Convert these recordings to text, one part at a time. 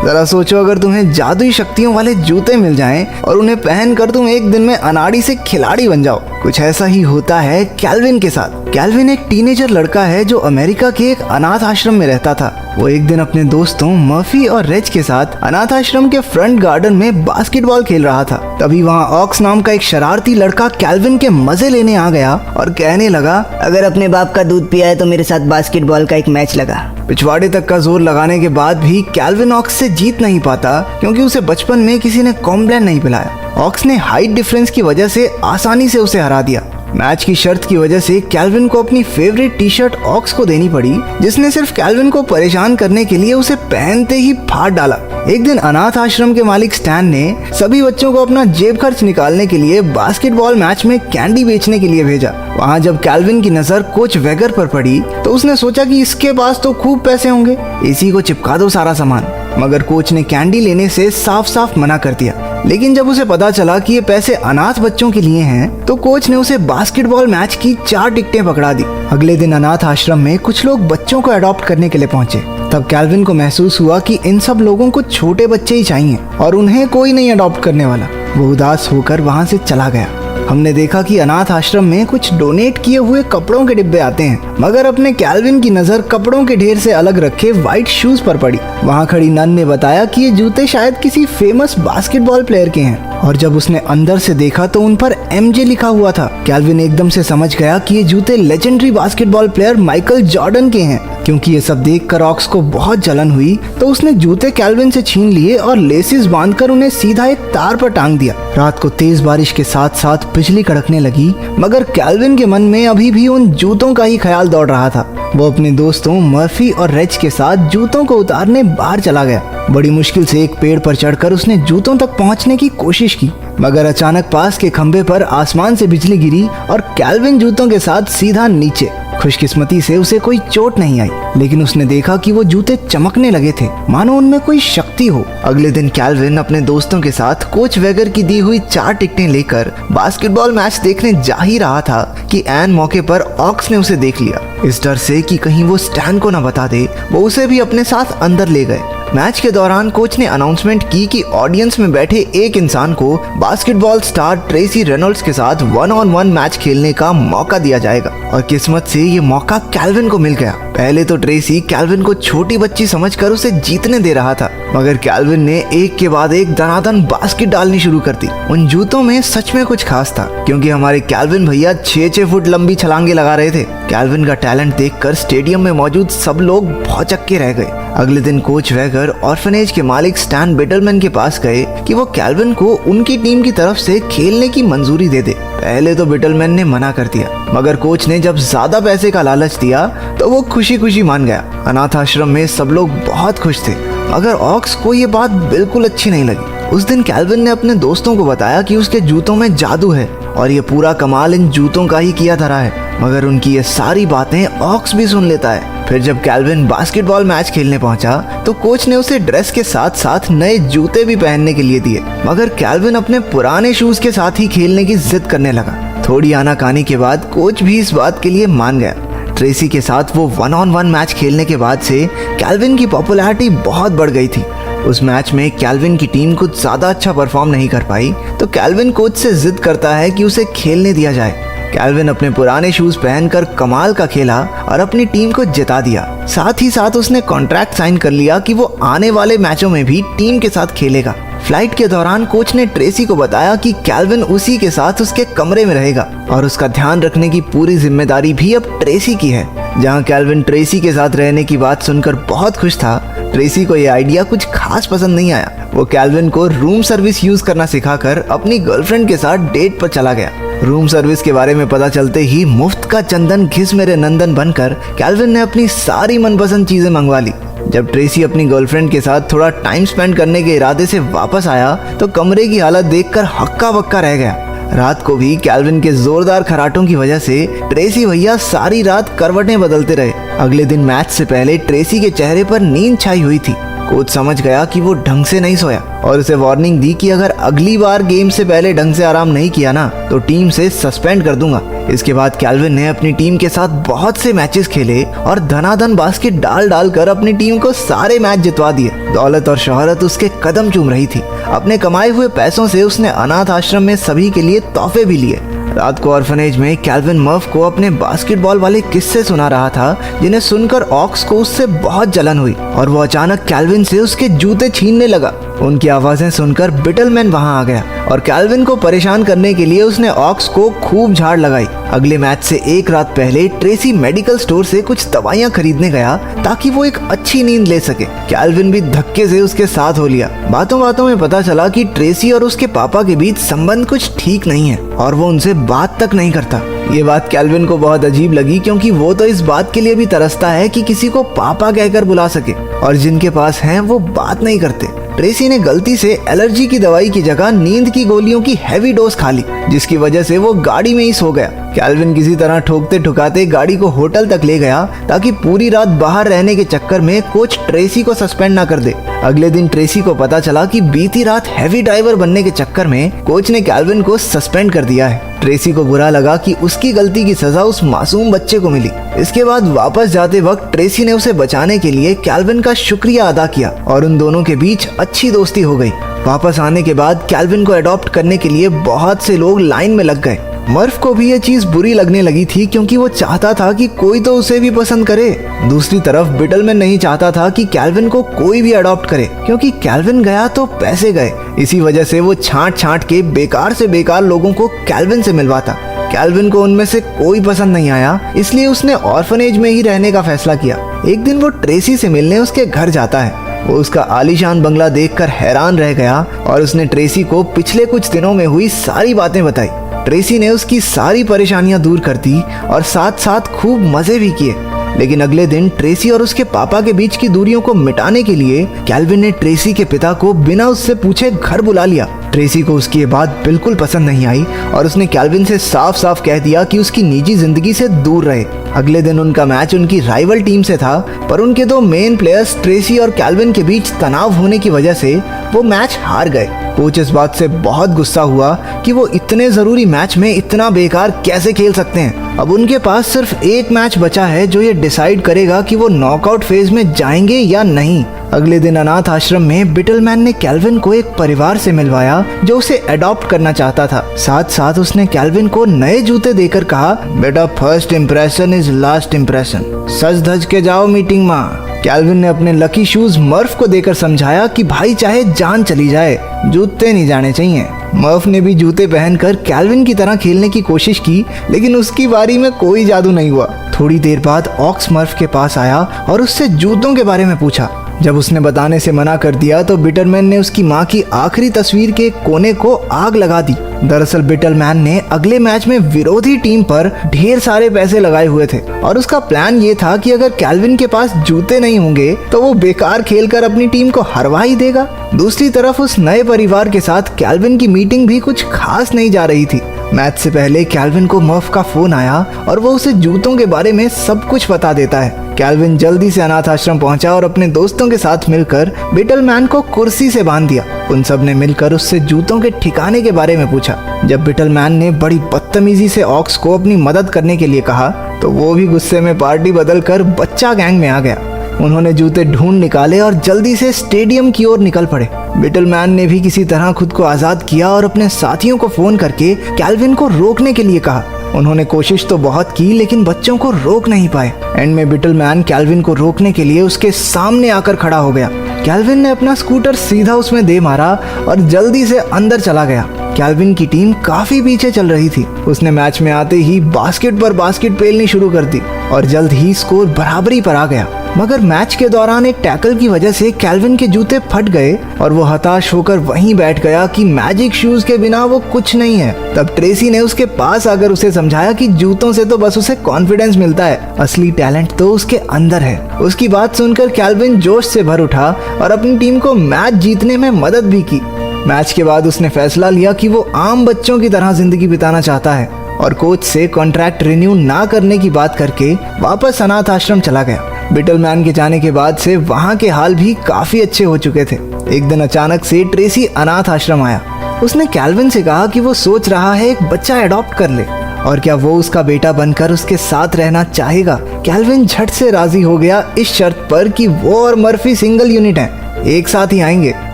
जरा सोचो, अगर तुम्हें जादुई शक्तियों वाले जूते मिल जाएं और उन्हें पहनकर तुम एक दिन में अनाड़ी से खिलाड़ी बन जाओ। कुछ ऐसा ही होता है कैल्विन के साथ। कैल्विन एक टीनेजर लड़का है जो अमेरिका के एक अनाथ आश्रम में रहता था। वो एक दिन अपने दोस्तों मर्फी और रेज के साथ अनाथ आश्रम के फ्रंट गार्डन में बास्केटबॉल खेल रहा था। तभी वहाँ ऑक्स नाम का एक शरारती लड़का कैल्विन के मजे लेने आ गया और कहने लगा, अगर अपने बाप का दूध पिया है तो मेरे साथ बास्केटबॉल का एक मैच लगा। पिछवाड़े तक का जोर लगाने के बाद भी कैल्विन ऑक्स से जीत नहीं पाता, क्योंकि उसे बचपन में किसी ने कॉम्प्लान नहीं पिलाया। ऑक्स ने हाइट डिफरेंस की वजह से आसानी से उसे हरा दिया। मैच की शर्त की वजह से कैल्विन को अपनी फेवरेट टी शर्ट ऑक्स को देनी पड़ी, जिसने सिर्फ कैल्विन को परेशान करने के लिए उसे पहनते ही फाड़ डाला। एक दिन अनाथ आश्रम के मालिक स्टैन ने सभी बच्चों को अपना जेब खर्च निकालने के लिए बास्केटबॉल मैच में कैंडी बेचने के लिए भेजा। वहाँ जब कैल्विन की नजर कोच वेगर पर पड़ी तो उसने सोचा कि इसके पास तो खूब पैसे होंगे, इसी को चिपका दो सारा सामान। मगर कोच ने कैंडी लेने से साफ साफ मना कर दिया। लेकिन जब उसे पता चला कि ये पैसे अनाथ बच्चों के लिए हैं, तो कोच ने उसे बास्केटबॉल मैच की 4 टिकटें पकड़ा दी। अगले दिन अनाथ आश्रम में कुछ लोग बच्चों को अडॉप्ट करने के लिए पहुंचे। तब कैल्विन को महसूस हुआ कि इन सब लोगों को छोटे बच्चे ही चाहिए और उन्हें कोई नहीं अडॉप्ट करने वाला। वो उदास होकर वहां से चला गया। हमने देखा कि अनाथ आश्रम में कुछ डोनेट किए हुए कपड़ों के डिब्बे आते हैं, मगर अपने कैल्विन की नजर कपड़ों के ढेर से अलग रखे व्हाइट शूज पर पड़ी। वहाँ खड़ी नन ने बताया कि ये जूते शायद किसी फेमस बास्केटबॉल प्लेयर के हैं, और जब उसने अंदर से देखा तो उन पर MJ लिखा हुआ था। कैल्विन एकदम से समझ गया कि ये जूते legendary basketball player Michael Jordan के हैं। क्योंकि ये सब देखकर ऑक्स को बहुत जलन हुई, तो उसने जूते कैल्विन से छीन लिए और लेसिस बांधकर उन्हें सीधा एक तार पर टांग दिया। रात को तेज बारिश के साथ साथ बिजली कड़कने लगी, मगर कैल्विन के मन में अभी भी उन जूतों का ही ख्याल दौड़ रहा था। वो अपने दोस्तों मर्फी और रेज के साथ जूतों को उतारने बाहर चला गया। बड़ी मुश्किल से एक पेड़ पर चढ़कर उसने जूतों तक पहुंचने की कोशिश की, मगर अचानक पास के खंभे पर आसमान से बिजली गिरी और कैल्विन जूतों के साथ सीधा नीचे। खुशकिस्मती से उसे कोई चोट नहीं आई, लेकिन उसने देखा कि वो जूते चमकने लगे थे, मानो उनमें कोई शक्ति हो। अगले दिन कैल्विन अपने दोस्तों के साथ कोच वेगर की दी हुई 4 टिकटें लेकर बास्केटबॉल मैच देखने जा ही रहा था कि ऐन मौके पर ऑक्स ने उसे देख लिया। इस डर से कि कहीं वो स्टैन को न बता दे, वो उसे भी अपने साथ अंदर ले गए। मैच के दौरान कोच ने अनाउंसमेंट की कि ऑडियंस में बैठे एक इंसान को बास्केटबॉल स्टार ट्रेसी रेनॉल्ड्स के साथ 1-on-1 मैच खेलने का मौका दिया जाएगा, और किस्मत से ये मौका कैल्विन को मिल गया। पहले तो ट्रेसी कैल्विन को छोटी बच्ची समझकर उसे जीतने दे रहा था, मगर कैल्विन ने एक के बाद एक दनादन बास्केट डालनी शुरू कर दी। उन जूतों में सच में कुछ खास था, क्योंकि हमारे कैल्विन भैया 6-6 फुट लंबी छलांगे लगा रहे थे। कैल्विन का टैलेंट देखकर स्टेडियम में मौजूद सब लोग भौचक्के रह गए। अगले दिन कोच वेगर ऑर्फनेज के मालिक स्टैन बिटलमैन के पास गए कि वो कैल्विन को उनकी टीम की तरफ से खेलने की मंजूरी दे दे। पहले तो बिटलमैन ने मना कर दिया, मगर कोच ने जब ज्यादा पैसे का लालच दिया तो वो खुशी खुशी मान गया। अनाथ आश्रम में सब लोग बहुत खुश थे, मगर ऑक्स को ये बात बिल्कुल अच्छी नहीं लगी। उस दिन कैल्विन ने अपने दोस्तों को बताया कि उसके जूतों में जादू है और ये पूरा कमाल इन जूतों का ही किया धरा है, मगर उनकी ये सारी बातें ऑक्स भी सुन लेता है। फिर जब कैल्विन बास्केटबॉल मैच खेलने पहुंचा तो कोच ने उसे ड्रेस के साथ साथ नए जूते भी पहनने के लिए दिए, मगर कैल्विन अपने पुराने शूज के साथ ही खेलने की जिद करने लगा। थोड़ी आनाकानी के बाद कोच भी इस बात के लिए मान गया। ट्रेसी के साथ वो 1-on-1 मैच खेलने के बाद से कैल्विन की पॉपुलैरिटी बहुत बढ़ गई थी। उस मैच में कैल्विन की टीम कुछ ज्यादा अच्छा परफॉर्म नहीं कर पाई, तो कैल्विन कोच से जिद करता है कि उसे खेलने दिया जाए। कैल्विन अपने पुराने शूज पहनकर कमाल का खेला और अपनी टीम को जिता दिया। साथ ही साथ उसने कॉन्ट्रैक्ट साइन कर लिया कि वो आने वाले मैचों में भी टीम के साथ खेलेगा। फ्लाइट के दौरान कोच ने ट्रेसी को बताया कि कैल्विन उसी के साथ उसके कमरे में रहेगा और उसका ध्यान रखने की पूरी जिम्मेदारी भी अब ट्रेसी की है। जहां कैल्विन ट्रेसी के साथ रहने की बात सुनकर बहुत खुश था, ट्रेसी को यह आइडिया कुछ खास पसंद नहीं आया। वो कैल्विन को रूम सर्विस यूज करना सिखाकर अपनी गर्लफ्रेंड के साथ डेट पर चला गया। रूम सर्विस के बारे में पता चलते ही मुफ्त का चंदन घिस मेरे नंदन बनकर कैल्विन ने अपनी सारी मनपसंद चीजें मंगवा ली। जब ट्रेसी अपनी गर्लफ्रेंड के साथ थोड़ा टाइम स्पेंड करने के इरादे से वापस आया तो कमरे की हालत देखकर हक्का बक्का रह गया। रात को भी कैल्विन के जोरदार खराटों की वजह से ट्रेसी भैया सारी रात करवटें बदलते रहे। अगले दिन मैच से पहले ट्रेसी के चेहरे पर नींद छाई हुई थी। कोच समझ गया कि वो ढंग से नहीं सोया और उसे वार्निंग दी कि अगर अगली बार गेम से पहले ढंग से आराम नहीं किया ना तो टीम से सस्पेंड कर दूंगा। इसके बाद कैल्विन ने अपनी टीम के साथ बहुत से मैचेस खेले और धनाधन बास्केट डाल कर अपनी टीम को सारे मैच जितवा दिए। दौलत और शोहरत उसके कदम चूम रही थी। अपने कमाए हुए पैसों से उसने अनाथ आश्रम में सभी के लिए तोहफे भी लिए। रात को ऑर्फनेज में कैल्विन मर्फ को अपने बास्केटबॉल वाले किस्से सुना रहा था, जिन्हें सुनकर ऑक्स को उससे बहुत जलन हुई और वो अचानक कैल्विन से उसके जूते छीनने लगा। उनकी आवाजें सुनकर बिटलमैन वहां आ गया और कैल्विन को परेशान करने के लिए उसने ऑक्स को खूब झाड़ लगाई। अगले मैच से एक रात पहले ट्रेसी मेडिकल स्टोर से कुछ दवाइयां खरीदने गया ताकि वो एक अच्छी नींद ले सके। कैल्विन भी धक्के से उसके साथ हो लिया। बातों बातों में पता चला कि ट्रेसी और उसके पापा के बीच संबंध कुछ ठीक नहीं है और वो उनसे बात तक नहीं करता। ये बात कैल्विन को बहुत अजीब लगी, क्योंकि वो तो इस बात के लिए भी तरसता है कि किसी को पापा कहकर बुला सके, और जिनके पास हैं वो बात नहीं करते। ट्रेसी ने गलती से एलर्जी की दवाई की जगह नींद की गोलियों की हैवी डोज खा ली, जिसकी वजह से वो गाड़ी में ही सो गया। कैल्विन किसी तरह ठोकते ठुकाते गाड़ी को होटल तक ले गया ताकि पूरी रात बाहर रहने के चक्कर में कोच ट्रेसी को सस्पेंड ना कर दे। अगले दिन ट्रेसी को पता चला कि बीती रात हैवी ड्राइवर बनने के चक्कर में कोच ने कैल्विन को सस्पेंड कर दिया है। ट्रेसी को बुरा लगा कि उसकी गलती की सजा उस मासूम बच्चे को मिली। इसके बाद वापस जाते वक्त ट्रेसी ने उसे बचाने के लिए कैल्विन का शुक्रिया अदा किया और उन दोनों के बीच अच्छी दोस्ती हो गई। वापस आने के बाद कैल्विन को अडॉप्ट करने के लिए बहुत से लोग लाइन में लग गए। मर्फ को भी ये चीज बुरी लगने लगी थी, क्योंकि वो चाहता था कि कोई तो उसे भी पसंद करे। दूसरी तरफ बिटलमैन नहीं चाहता था कि कैल्विन को कोई भी अडॉप्ट करे, क्योंकि कैल्विन गया तो पैसे गए। इसी वजह से वो छांट के बेकार से बेकार लोगों को कैल्विन से मिलवाता। कैल्विन को उनमें से कोई पसंद नहीं आया, इसलिए उसने ऑर्फनेज में ही रहने का फैसला किया। एक दिन वो ट्रेसी से मिलने उसके घर जाता है। वो उसका आलीशान बंगला देखकर हैरान रह गया और उसने ट्रेसी को पिछले कुछ दिनों में हुई सारी बातें बताई। ट्रेसी ने उसकी सारी परेशानियां दूर कर दी और साथ साथ खूब मजे भी किए। लेकिन अगले दिन ट्रेसी और उसके पापा के बीच की दूरियों को मिटाने के लिए कैल्विन ने ट्रेसी के पिता को बिना उससे पूछे घर बुला लिया। ट्रेसी को उसकी ये बात बिल्कुल पसंद नहीं आई और उसने कैल्विन से साफ साफ कह दिया कि उसकी निजी जिंदगी से दूर रहे। अगले दिन उनका मैच उनकी राइवल टीम से था, पर उनके दो मेन प्लेयर्स ट्रेसी और कैल्विन के बीच तनाव होने की वजह से वो मैच हार गए। कोच इस बात से बहुत गुस्सा हुआ कि वो इतने जरूरी मैच में इतना बेकार कैसे खेल सकते हैं। अब उनके पास सिर्फ एक मैच बचा है जो ये डिसाइड करेगा कि वो नॉकआउट फेज में जाएंगे या नहीं। अगले दिन अनाथ आश्रम में बिटलमैन ने कैल्विन को एक परिवार से मिलवाया जो उसे अडॉप्ट करना चाहता था। साथ साथ उसने कैल्विन को नए जूते देकर कहा, बेटा first impression is last impression, सज धज के जाओ मीटिंग में। कैल्विन ने अपने लकी शूज मर्फ को देकर समझाया कि भाई चाहे जान चली जाए, जूते नहीं जाने चाहिए। मर्फ ने भी जूते पहनकर कैल्विन की तरह खेलने की कोशिश की, लेकिन उसकी बारी में कोई जादू नहीं हुआ। थोड़ी देर बाद ऑक्स मर्फ के पास आया और उससे जूतों के बारे में पूछा। जब उसने बताने से मना कर दिया तो बिटलमैन ने उसकी माँ की आखिरी तस्वीर के कोने को आग लगा दी। दरअसल बिटलमैन ने अगले मैच में विरोधी टीम पर ढेर सारे पैसे लगाए हुए थे और उसका प्लान ये था कि अगर कैल्विन के पास जूते नहीं होंगे तो वो बेकार खेलकर अपनी टीम को हरवा ही देगा। दूसरी तरफ उस नए परिवार के साथ कैल्विन की मीटिंग भी कुछ खास नहीं जा रही थी। मैच से पहले कैल्विन को मर्फ का फोन आया और वो उसे जूतों के बारे में सब कुछ बता देता है। कैल्विन जल्दी से अनाथ आश्रम पहुंचा और अपने दोस्तों के साथ मिलकर बिटलमैन को कुर्सी से बांध दिया। उन सब ने मिलकर उससे जूतों के ठिकाने के बारे में पूछा। जब बिटलमैन ने बड़ी बदतमीजी से ऑक्स को अपनी मदद करने के लिए कहा तो वो भी गुस्से में पार्टी बदल कर बच्चा गैंग में आ गया। उन्होंने जूते ढूंढ निकाले और जल्दी से स्टेडियम की ओर निकल पड़े। बिटलमैन ने भी किसी तरह खुद को आजाद किया और अपने साथियों को फोन करके कैल्विन को रोकने के लिए कहा। उन्होंने कोशिश तो बहुत की, लेकिन बच्चों को रोक नहीं पाए। एंड में बिटलमैन कैल्विन को रोकने के लिए उसके सामने आकर खड़ा हो गया। कैल्विन ने अपना स्कूटर सीधा उसमें दे मारा और जल्दी से अंदर चला गया। कैल्विन की टीम काफी पीछे चल रही थी। उसने मैच में आते ही बास्केट पर बास्केट पेलनी शुरू कर दी और जल्द ही स्कोर बराबरी पर आ गया। मगर मैच के दौरान एक टैकल की वजह से कैल्विन के जूते फट गए और वो हताश होकर वहीं बैठ गया कि मैजिक शूज के बिना वो कुछ नहीं है। तब ट्रेसी ने उसके पास आकर उसे समझाया कि जूतों से तो बस उसे कॉन्फिडेंस मिलता है, असली टैलेंट तो उसके अंदर है। उसकी बात सुनकर कैल्विन जोश से भर उठा और अपनी टीम को मैच जीतने में मदद भी की। मैच के बाद उसने फैसला लिया कि वो आम बच्चों की तरह जिंदगी बिताना चाहता है और कोच से कॉन्ट्रैक्ट रिन्यू ना करने की बात करके वापस अनाथ आश्रम चला गया। बिटलमैन के जाने के बाद से वहाँ के हाल भी काफी अच्छे हो चुके थे। एक दिन अचानक से ट्रेसी अनाथ आश्रम आया। उसने कैल्विन से कहा कि वो सोच रहा है एक बच्चा अडॉप्ट कर ले और क्या वो उसका बेटा बनकर उसके साथ रहना चाहेगा। कैल्विन झट से राजी हो गया इस शर्त पर कि वो और मर्फी सिंगल यूनिट हैं, एक साथ ही आएंगे।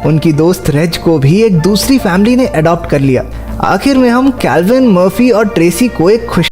उनकी दोस्त रेज को भी एक दूसरी फैमिली ने अडॉप्ट कर लिया। आखिर में हम कैल्विन, मर्फी और ट्रेसी को एक खुश